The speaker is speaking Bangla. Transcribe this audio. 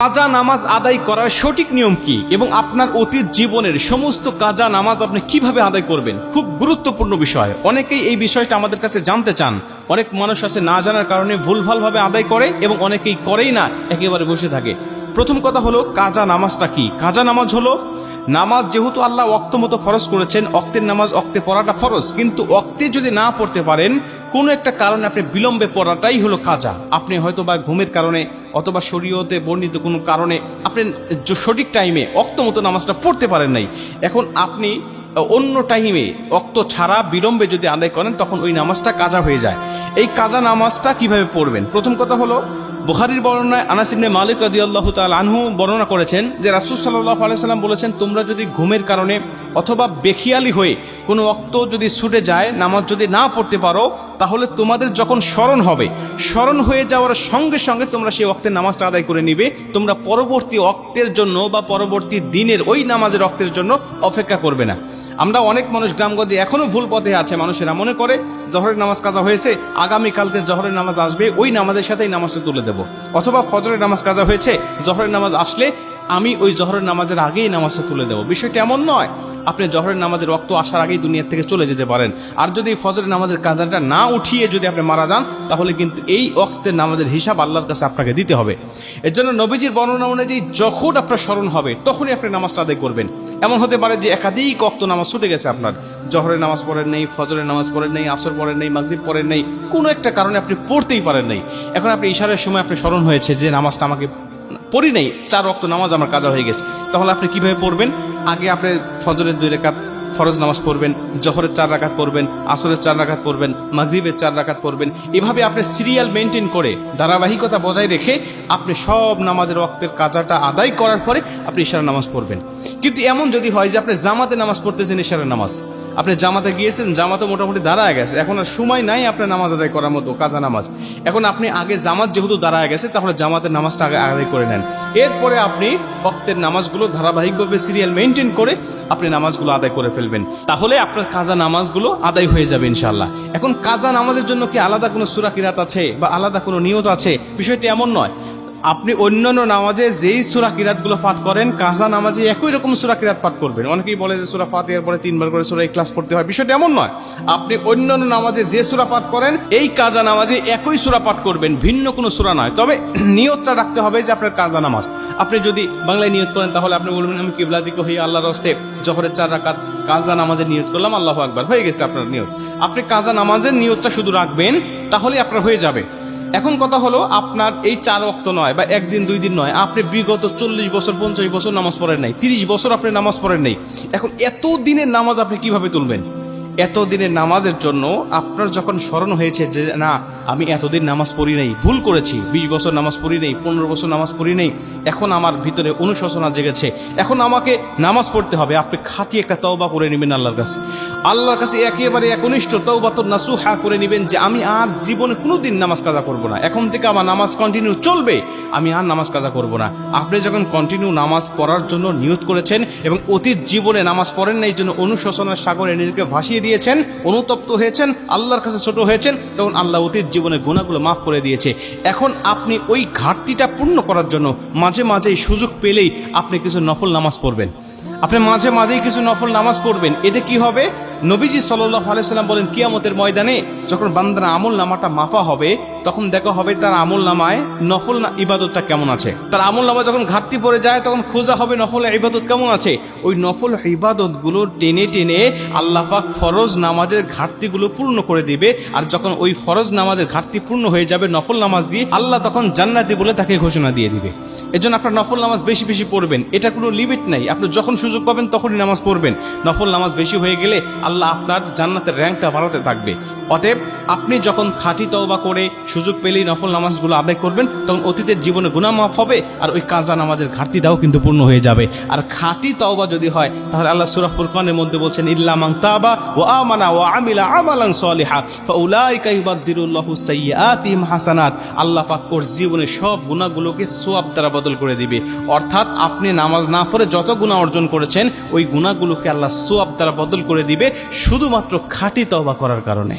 কাজা নামাজ আদায় করার সঠিক নিয়ম কি এবং আপনার অতীত জীবনের সমস্ত কাজা নামাজ আপনি কিভাবে আদায় করবেন, খুব গুরুত্বপূর্ণ বিষয়। অনেকেই এই বিষয়টা আমাদের কাছে জানতে চান। অনেক মানুষ আছে না জানার কারণে ভুলভালভাবে আদায় করে এবং অনেকেই করেই না, একেবারে বসে থাকে। প্রথম কথা হলো কাজা নামাজটা কি। কাজা নামাজ হলো নামাজ যেহেতু আল্লাহ ওয়াক্ত মতো ফরজ করেছেন, ওয়াক্তের নামাজ ওয়াক্তে পড়াটা ফরজ, কিন্তু ওয়াক্তে যদি না পড়তে পারেন কোনো একটা কারণে আপনি বিলম্বে পড়াটাই হলো কাজা। আপনি হয়তো বা ঘুমের কারণে অথবা শরীয়তে বর্ণিত কোনো কারণে আপনি সঠিক টাইমে ওয়াক্ত মতো নামাজটা পড়তে পারেন নাই। এখন আপনি অন্য টাইমে ওয়াক্ত ছাড়া বিলম্বে যদি আদায় করেন তখন ওই নামাজটা কাজা হয়ে যায়। এই কাজা নামাজটা কিভাবে পড়বেন? প্রথম কথা হলো বুখারীর বর্ণনায় আনাস ইবনে মালিক রাদিয়াল্লাহু তাআলা আনহু বর্ণনা করেছেন যে রাসূল সাল্লাল্লাহু আলাইহি সাল্লাম বলেছেন, তোমরা যদি ঘুমের কারণে অথবা বেখিয়ালি হয়ে কোনো ওয়াক্ত যদি ছুটে যায়, নামাজ যদি না পড়তে পারো, তাহলে তোমাদের যখন স্মরণ হবে, স্মরণ হয়ে যাওয়ার সঙ্গে সঙ্গে তোমরা সেই ওয়াক্তের নামাজটা আদায় করে নিবে। তোমরা পরবর্তী ওয়াক্তের জন্য বা পরবর্তী দিনের ওই নামাজের ওয়াক্তের জন্য অপেক্ষা করবে না। আমরা অনেক মানুষ গ্রামগঞ্জে এখনো ভুল পথে আছে। মানুষেরা মনে করে জহরের নামাজ কাজা হয়েছে, আগামীকালকে জহরের নামাজ আসবে, ওই নামাজের সাথেই নামাজটা তুলে দেব। অথবা ফজরের নামাজ কাজা হয়েছে, জহরের নামাজ আসলে আমি ওই জহরের নামাজের আগেই নামাজটা তুলে দেব। বিষয়টা এমন নয়। আপনি জহরের নামাজের রক্ত আসার আগেই দুনিয়া থেকে চলে যেতে পারেন। আর যদি ফজরের নামাজের কাজাটা না উঠিয়ে যদি আপনি মারা যান, তাহলে কিন্তু এই ওয়াক্তের নামাজের হিসাব আল্লাহর কাছে আপনাকে দিতে হবে। এর জন্য নবীজির বর্ণনা অনুযায়ী যখন আপনার স্মরণ হবে তখনই আপনি নামাজটা আদায় করবেন। এমন হতে পারে যে একাধিক ওয়াক্ত নামাজ ছুটে গেছে আপনার, জহরের নামাজ পড়েন নেই, ফজরের নামাজ পড়েন নেই, আসর পড়েন নেই, মাগরিব পড়েন নেই, কোনো একটা কারণে আপনি পড়তেই পারেন নাই। এখন আপনি ইশারের সময় আপনি স্মরণ হয়েছে যে নামাজটা আমাকে পড়ি নেই, 4 ওয়াক্ত নামাজ আমার কাজা হয়ে গেছে, তাহলে আপনি কিভাবে পড়বেন? আগে আপনি ফজরের 2 রাকাত ফরজ নামাজ পড়বেন, জহরের 4 রাকাত পড়বেন, আসরের 4 রাকাত পড়বেন, মাগরিবের 4 রাকাত পড়বেন। এভাবে আপনি সিরিয়াল মেনটেন করে ধারাবাহিকতা বজায় রেখে আপনি সব নামাজের ওয়াক্তের কাজাটা আদায় করার পরে আপনি ইশারের নামাজ পড়বেন। কিন্তু এমন যদি হয় যে আপনি জামাতে নামাজ পড়তেছেন, ইশারের নামাজ আপনি জামাতে গিয়েছেন, জামাতে মোটামুটি দাঁড়ায় গেছে, এখন আর সময় নাই আপনার নামাজ আদায় করার মতো কাজা নামাজ। এখন আপনি আগে জামাত যেহেতু দাঁড়ায় গেছে, তাহলে জামাতের নামাজটা আগে আদায় করে নেন। এরপরে আপনি ওয়াক্তের নামাজগুলো ধারাবাহিকভাবে সিরিয়াল মেনটেন করে আপনি নামাজগুলো আদায় করে ফেলবেন, তাহলে আপনার কাজা নামাজগুলো আদায় হয়ে যাবে ইনশাআল্লাহ। এখন কাজা নামাজের জন্য কি আলাদা কোনো সূরা কিরাত আছে বা আলাদা কোনো নিয়ত আছে? বিষয়টি এমন নয়। আপনি অন্যান্য নামাজে যেই সূরা কিরাতগুলো পাঠ করেন, কাজা নামাজে একই রকম সূরা কিরাত পাঠ করবেন। অনেকেই বলে যে সূরা ফাতিহার পরে 3 বার করে সূরা ইখলাস পড়তে হয়, বিষয়টা এমন নয়। আপনি অন্যান্য নামাজে যে সূরা পাঠ করেন, এই কাজা নামাজে একই সূরা পাঠ করবেন, ভিন্ন কোনো সূরা নয়। তবে নিয়তটা রাখতে হবে যে আপনার কাজা নামাজ। আপনি যদি বাংলায় নিয়ত করেন, তাহলে আপনি বলবেন আমি কিবলা দিকে হয়ে আল্লাহর রাস্তায় জহরের 4 রাকাত কাজা নামাজের নিয়ত করলাম, আল্লাহু আকবার, হয়ে গেছে আপনার নিয়ত। আপনি কাজা নামাজের নিয়তটা শুধু রাখবেন, তাহলে আপনার হয়ে যাবে। এখন কথা হলো, আপনার এই 4 ওয়াক্ত নয় বা একদিন 2 দিন নয়, আপনি বিগত 40 বছর 50 বছর নামাজ পড়েন নাই, 30 বছর আপনি নামাজ পড়েন নাই। এখন এত দিনের নামাজ আপনি কিভাবে তুলবেন? এত দিনের নামাজের জন্য আপনার যখন স্মরণ হয়েছে যে না, আমি এতদিন নামাজ পড়ি নাই, ভুল করেছি, 20 বছর নামাজ পড়ি নাই, 15 বছর নামাজ পড়ি নাই, এখন আমার ভিতরে অনুশোচনা জেগেছে, এখন আমাকে নামাজ পড়তে হবে। আপনি খাঁটি একটা তওবা করে নেবেন আল্লাহর কাছে। আল্লাহর কাছে একেবারে একনিষ্ঠ তওবাতুন নাসুহা করে নেবেন যে আমি আর জীবনে কোনোদিন নামাজ কাজা করব না, এখন থেকে আমার নামাজ কন্টিনিউ চলবে, আমি আর নামাজ কাজা করব না। আপনি যখন কন্টিনিউ নামাজ পড়ার জন্য নিয়ত করেছেন এবং অতীত জীবনে নামাজ পড়েন না, এই জন্য অনুশোচনার সাগরে নিজেকে ভাসিয়ে দিয়েছেন, অনুতপ্ত হয়েছেন, আল্লাহর কাছে ছোট হয়েছেন, তখন আল্লাহ অতীত জীবনের গুনাহগুলো মাফ করে দিয়েছে। এখন আপনি ওই ঘাটতিটা পূর্ণ করার জন্য মাঝে মাঝেই সুযোগ পেলেই আপনি কিছু নফল নামাজ পড়বেন। আপনি মাঝে মাঝেই কিছু নফল নামাজ পড়বেন। এতে কি হবে? নবীজি সাল্লাল্লাহু আলাইহি সাল্লাম বলেন, কিয়ামতের ময়দানে যখন বান্দার আমল নামাটা মাপা হবে, তখন দেখা হবে তার আমল নামায় নফল ইবাদতটা কেমন আছে। তার আমল নামা যখন ঘাটতি পড়ে যায়, তখন খোঁজা হবে নফল ইবাদত কেমন আছে। ওই নফল ইবাদতগুলো টেনে টেনে আল্লাহ পাক ফরজ নামাজের ঘাটতিগুলো পূর্ণ করে দিবে। আর যখন ওই ফরজ নামাজের ঘাটতি পূর্ণ হয়ে যাবে নফল নামাজ দিয়ে, আল্লাহ তখন জান্নাতি বলে তাকে ঘোষণা দিয়ে দিবে। এজন্য আপনার নফল নামাজ বেশি বেশি পড়বেন, এটা কোনো লিমিট নাই। আপনি যখন সুযোগ পাবেন তখনই নামাজ পড়বেন। নফল নামাজ বেশি হয়ে গেলে আল্লাহ আপনার জান্নাতের র্যাঙ্কটা বাড়াতে থাকবে। অতএব আপনি যখন খাঁটি তওবা করে সুযোগ পেলেই নফল নামাজগুলো আদায় করবেন, তখন অতীতের জীবনে গুনাহ মাফ হবে আর ওই কাজা নামাজের ঘাটতিটাও কিন্তু পূর্ণ হয়ে যাবে। আর খাঁটি তওবা যদি হয়, তাহলে আল্লাহ সূরা ফুরকানের মধ্যে বলছেন, ইল্লা মান তাবা ওয়া আমানা ওয়া আমিলা আমালান সলিহা ফাউলাইকা ইউবাদদিলুল্লাহু সাইয়্যাতিহিম হাসানাত। আল্লাহ পাক ওর জীবনের সব গুনাহগুলোকে সওয়াব দ্বারা বদল করে দিবে। অর্থাৎ আপনি নামাজ না পড়ে যত গুনাহ অর্জন করেছেন, ওই গুনাহগুলোকে আল্লাহ সওয়াব দ্বারা বদল করে দিবে, শুধুমাত্র খাঁটি তওবা করার কারণে।